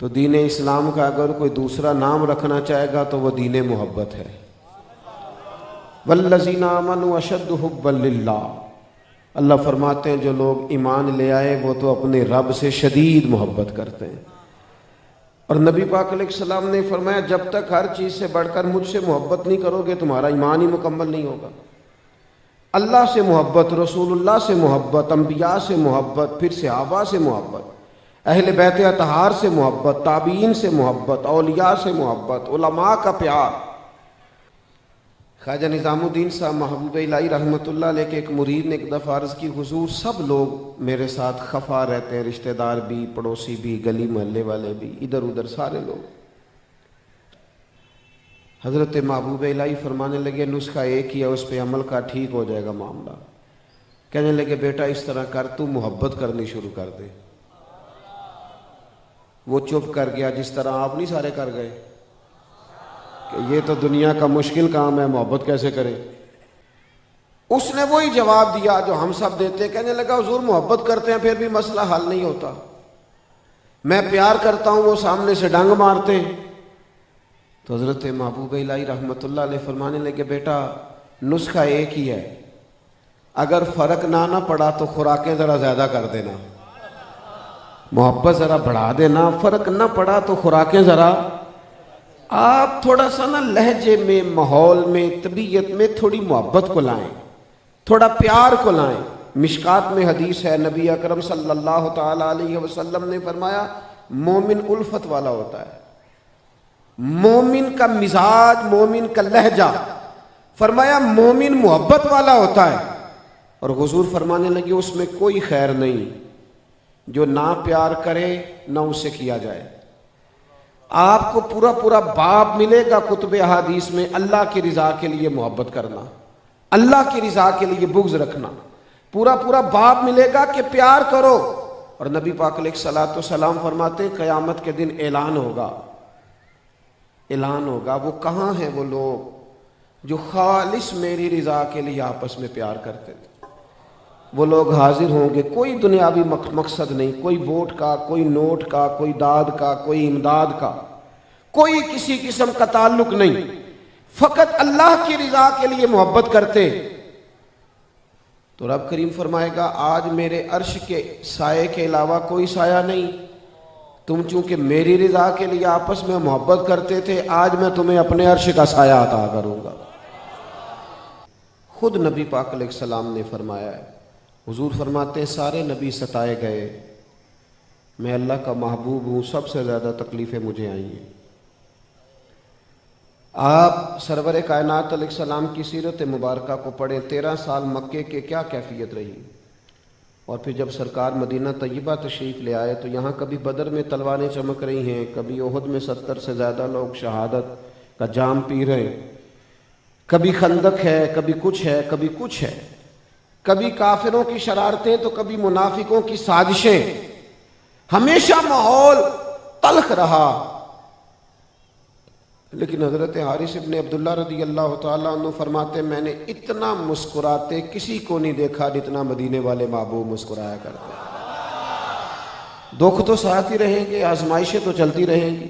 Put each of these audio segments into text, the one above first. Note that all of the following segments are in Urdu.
تو دین اسلام کا اگر کوئی دوسرا نام رکھنا چاہے گا تو وہ دین محبت ہے۔ والذین آمنوا اشد حبا للہ، اللہ فرماتے ہیں جو لوگ ایمان لے آئے وہ تو اپنے رب سے شدید محبت کرتے ہیں۔ اور نبی پاک علیہ السلام نے فرمایا جب تک ہر چیز سے بڑھ کر مجھ سے محبت نہیں کرو گے تمہارا ایمان ہی مکمل نہیں ہوگا۔ اللہ سے محبت، رسول اللہ سے محبت، انبیاء سے محبت، پھر صحابہ سے محبت، اہل بیت اطہار سے محبت، تابعین سے محبت، اولیاء سے محبت، علماء کا پیار۔ خواجہ نظام الدین صاحب محبوب الہی رحمۃ اللہ علیہ کے ایک مرید نے ایک دفعہ عرض کی حضور سب لوگ میرے ساتھ خفا رہتے ہیں، رشتہ دار بھی، پڑوسی بھی، گلی محلے والے بھی، ادھر ادھر سارے لوگ۔ حضرت محبوب الہی فرمانے لگے نسخہ ایک ہی ہے، اس پہ عمل کا ٹھیک ہو جائے گا معاملہ۔ کہنے لگے بیٹا اس طرح کر، تو محبت کرنی شروع کر دے۔ وہ چپ کر گیا، جس طرح آپ نہیں سارے کر گئے کہ یہ تو دنیا کا مشکل کام ہے، محبت کیسے کرے۔ اس نے وہی جواب دیا جو ہم سب دیتے، کہنے لگا حضور محبت کرتے ہیں پھر بھی مسئلہ حل نہیں ہوتا، میں پیار کرتا ہوں وہ سامنے سے ڈنگ مارتے ہیں۔ تو حضرت محبوب الہی رحمۃ اللہ علیہ فرمانے لگے بیٹا نسخہ ایک ہی ہے، اگر فرق نہ پڑا تو خوراکیں ذرا زیادہ کر دینا، محبت ذرا بڑھا دینا، فرق نہ پڑا تو خوراکیں ذرا، آپ تھوڑا سا نا لہجے میں، ماحول میں، طبیعت میں تھوڑی محبت کو لائیں، تھوڑا پیار کو لائیں۔ مشکات میں حدیث ہے، نبی اکرم صلی اللہ تعالی علیہ وسلم نے فرمایا مومن الفت والا ہوتا ہے، مومن کا مزاج، مومن کا لہجہ، فرمایا مومن محبت والا ہوتا ہے۔ اور حضور فرمانے لگے اس میں کوئی خیر نہیں جو نہ پیار کرے نہ اسے کیا جائے۔ آپ کو پورا پورا باب ملے گا کتب احادیث میں اللہ کی رضا کے لیے محبت کرنا، اللہ کی رضا کے لیے بغض رکھنا، پورا پورا باب ملے گا کہ پیار کرو۔ اور نبی پاک علیہ الصلوۃ والسلام فرماتے ہیں قیامت کے دن اعلان ہوگا، اعلان ہوگا، وہ کہاں ہیں وہ لوگ جو خالص میری رضا کے لیے آپس میں پیار کرتے تھے۔ وہ لوگ حاضر ہوں گے، کوئی دنیاوی مقصد نہیں، کوئی ووٹ کا، کوئی نوٹ کا، کوئی داد کا، کوئی امداد کا، کوئی کسی قسم کا تعلق نہیں، فقط اللہ کی رضا کے لیے محبت کرتے۔ تو رب کریم فرمائے گا آج میرے عرش کے سائے کے علاوہ کوئی سایہ نہیں، تم چونکہ میری رضا کے لیے آپس میں محبت کرتے تھے، آج میں تمہیں اپنے عرش کا سایہ عطا کروں گا۔ خود نبی پاک علیہ السلام نے فرمایا ہے، حضور فرماتے ہیں سارے نبی ستائے گئے، میں اللہ کا محبوب ہوں، سب سے زیادہ تکلیفیں مجھے آئی ہیں۔ آپ سرور کائنات علیہ السلام کی سیرت مبارکہ کو پڑھیں، 13 سال مکے کے کیا کیفیت رہی، اور پھر جب سرکار مدینہ طیبہ تشریف لے آئے تو یہاں کبھی بدر میں تلواریں چمک رہی ہیں، کبھی احد میں 70 سے زیادہ لوگ شہادت کا جام پی رہے ہیں، کبھی خندق ہے، کبھی کچھ ہے، کبھی کچھ ہے، کبھی کافروں کی شرارتیں تو کبھی منافقوں کی سازشیں، ہمیشہ ماحول تلخ رہا۔ لیکن حضرت حارث ابن عبداللہ رضی اللہ تعالیٰ عنہ فرماتے ہیں میں نے اتنا مسکراتے کسی کو نہیں دیکھا جتنا مدینے والے محبوب مسکرایا کرتے۔ دکھ تو ساتھ ہی رہیں گے، آزمائشیں تو چلتی رہیں گی،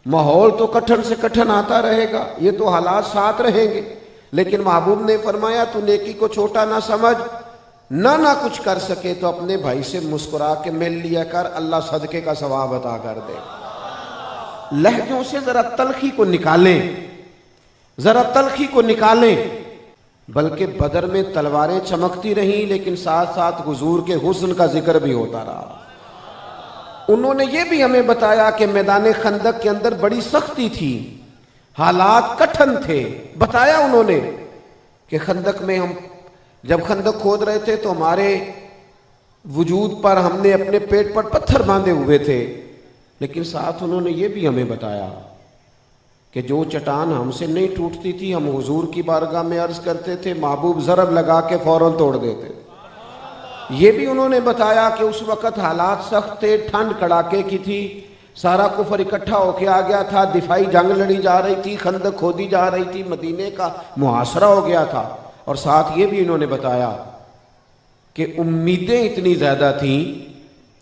ماحول تو کٹھن سے کٹھن آتا رہے گا، یہ تو حالات ساتھ رہیں گے، لیکن محبوب نے فرمایا تو نیکی کو چھوٹا نہ سمجھ، نہ کچھ کر سکے تو اپنے بھائی سے مسکرا کے مل لیا کر، اللہ صدقے کا ثواب عطا کر دے۔ لہجوں سے ذرا تلخی کو نکالیں، ذرا تلخی کو نکالیں۔ بلکہ بدر میں تلواریں چمکتی رہیں لیکن ساتھ ساتھ حضور کے حسن کا ذکر بھی ہوتا رہا۔ انہوں نے یہ بھی ہمیں بتایا کہ میدان خندق کے اندر بڑی سختی تھی، حالات کٹھن تھے، بتایا انہوں نے کہ خندق میں ہم جب خندق کھود رہے تھے تو ہمارے وجود پر ہم نے اپنے پیٹ پر پتھر باندھے ہوئے تھے، لیکن ساتھ انہوں نے یہ بھی ہمیں بتایا کہ جو چٹان ہم سے نہیں ٹوٹتی تھی ہم حضور کی بارگاہ میں عرض کرتے تھے، محبوب ضرب لگا کے فوراً توڑ دیتے۔ یہ بھی انہوں نے بتایا کہ اس وقت حالات سخت تھے، ٹھنڈ کڑاکے کی تھی، سارا کفر اکٹھا ہو کے آ گیا تھا، دفاعی جنگ لڑی جا رہی تھی، خندق کھودی جا رہی تھی، مدینے کا محاصرہ ہو گیا تھا۔ اور ساتھ یہ بھی انہوں نے بتایا کہ امیدیں اتنی زیادہ تھیں،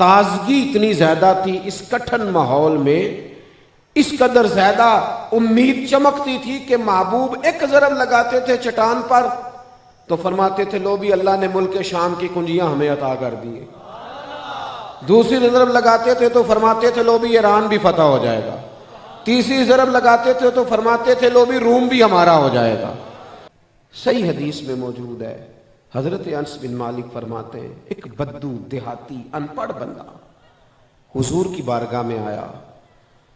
تازگی اتنی زیادہ تھی اس کٹھن ماحول میں، اس قدر زیادہ امید چمکتی تھی کہ محبوب ایک ضرب لگاتے تھے چٹان پر تو فرماتے تھے لو بھی اللہ نے ملک شام کی کنجیاں ہمیں عطا کر دی ہیں، دوسری ضرب لگاتے تھے تو فرماتے تھے لو بھی ایران بھی فتح ہو جائے گا، تیسری ضرب لگاتے تھے تو فرماتے تھے لو بھی روم بھی ہمارا ہو جائے گا۔ صحیح حدیث میں موجود ہے، حضرت انس بن مالک فرماتے ہیں ایک بدو دیہاتی ان پڑھ بندہ حضور کی بارگاہ میں آیا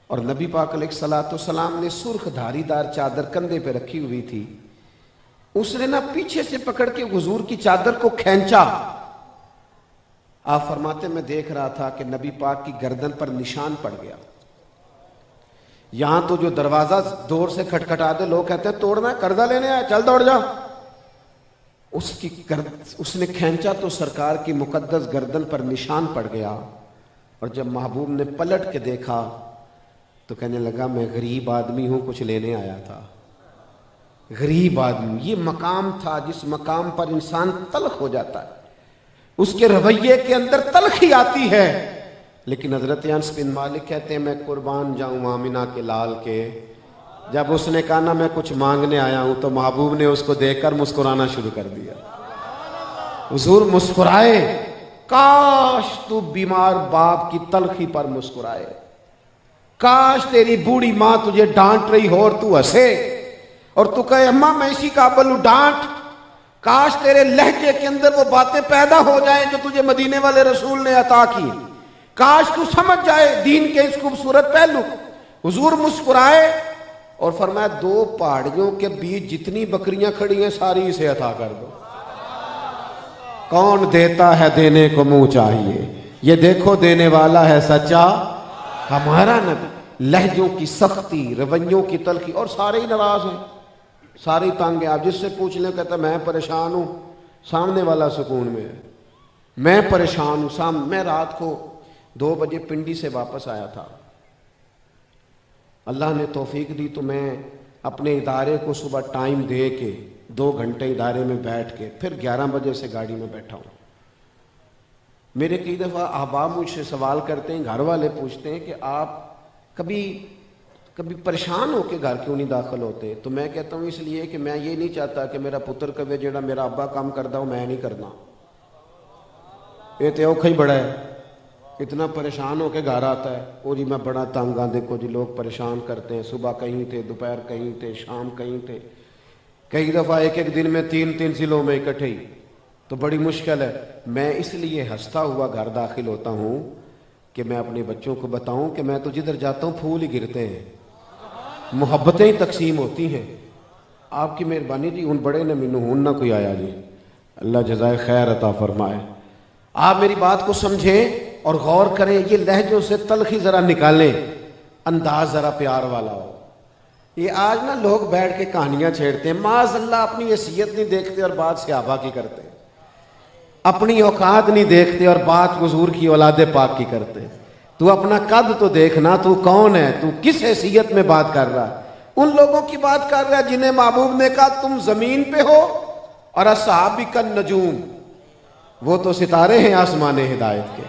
اور نبی پاک علیہ الصلوۃ والسلام نے سرخ دھاری دار چادر کندھے پہ رکھی ہوئی تھی، اس نے نا پیچھے سے پکڑ کے حضور کی چادر کو کھینچا۔ آپ فرماتے میں دیکھ رہا تھا کہ نبی پاک کی گردن پر نشان پڑ گیا، یہاں تو جو دروازہ دور سے کھٹکھٹا دے لوگ کہتے ہیں توڑنا ہے، قرضہ لینے آیا، چل دوڑ جا۔ اس نے کھینچا تو سرکار کی مقدس گردن پر نشان پڑ گیا، اور جب محبوب نے پلٹ کے دیکھا تو کہنے لگا میں غریب آدمی ہوں، کچھ لینے آیا تھا۔ غریب آدمی، یہ مقام تھا جس مقام پر انسان تلخ ہو جاتا ہے، اس کے رویے کے اندر تلخی آتی ہے، لیکن حضرت انس بن مالک کہتے ہیں میں قربان جاؤں آمنہ کے لال کے، جب اس نے کہا نا میں کچھ مانگنے آیا ہوں تو محبوب نے اس کو دیکھ کر مسکرانا شروع کر دیا۔ حضور مسکرائے، کاش تو بیمار باپ کی تلخی پر مسکرائے، کاش تیری بوڑھی ماں تجھے ڈانٹ رہی ہو اور تو ہنسے اور تو کہے اماں میں اسی قابل ہوں ڈانٹ، کاش تیرے لہجے کے اندر وہ باتیں پیدا ہو جائیں جو تجھے مدینے والے رسول نے عطا کی، کاش تو سمجھ جائے دین کے اس خوبصورت پہلو۔ حضور مسکرائے اور فرمایا دو پہاڑیوں کے بیچ جتنی بکریاں کھڑی ہیں ساری اسے عطا کر دو، کون دیتا ہے دینے کو منہ چاہیے، یہ دیکھو دینے والا ہے سچا ہمارا نبی۔ لہجوں کی سختی، رویوں کی تلخی، اور سارے ہی ناراض ہیں، سارے ہی تنگ ہیں۔ آپ جس سے پوچھ لیں کہتا میں پریشان ہوں، سامنے والا سکون میں ہے، میں پریشان ہوں۔ میں رات کو 2 بجے پنڈی سے واپس آیا تھا، اللہ نے توفیق دی تو میں اپنے ادارے کو صبح ٹائم دے کے 2 گھنٹے ادارے میں بیٹھ کے پھر 11 بجے سے گاڑی میں بیٹھا ہوں۔ میرے کئی دفعہ احباب مجھ سے سوال کرتے ہیں، گھر والے پوچھتے ہیں کہ آپ کبھی پریشان ہو کے گھر کیوں نہیں داخل ہوتے؟ تو میں کہتا ہوں اس لیے کہ میں یہ نہیں چاہتا کہ میرا پتر کہے جیڑا میرا ابا کام کرتا ہوں میں نہیں کرنا، یہ تو اوکھا ہی بڑا ہے، اتنا پریشان ہو کے گھر آتا ہے، او جی میں بڑا تنگ ہاں، دیکھو جی لوگ پریشان کرتے ہیں، صبح کہیں تھے، دوپہر کہیں تھے، شام کہیں تھے، کئی دفعہ ایک دن میں 3 ضلعوں میں اکٹھے ہی، تو بڑی مشکل ہے۔ میں اس لیے ہنستا ہوا گھر داخل ہوتا ہوں کہ میں اپنے بچوں کو بتاؤں کہ میں تو جدھر جاتا ہوں پھول ہی گرتے ہیں، محبتیں ہی تقسیم ہوتی ہیں۔ آپ کی مہربانی جی، ان بڑے نے مینوں ہون نہ کوئی آیا جی، اللہ جزائے خیر عطا فرمائے۔ آپ میری بات کو سمجھیں اور غور کریں، یہ لہجوں سے تلخی ذرا نکالیں، انداز ذرا پیار والا ہو۔ یہ آج نا لوگ بیٹھ کے کہانیاں چھیڑتے ہیں، معاذ اللہ اپنی حیثیت نہیں دیکھتے اور بات صحابہ کی کرتے ہیں، اپنی اوقات نہیں دیکھتے اور بات حضور کی اولاد پاک کی کرتے ہیں۔ تو اپنا قد تو دیکھنا، تو کون ہے، تو کس حیثیت میں بات کر رہا ہے؟ ان لوگوں کی بات کر رہا ہے جنہیں محبوب نے کہا تم زمین پہ ہو اور اصحابی کالنجوم، وہ تو ستارے ہیں آسمان ہدایت کے۔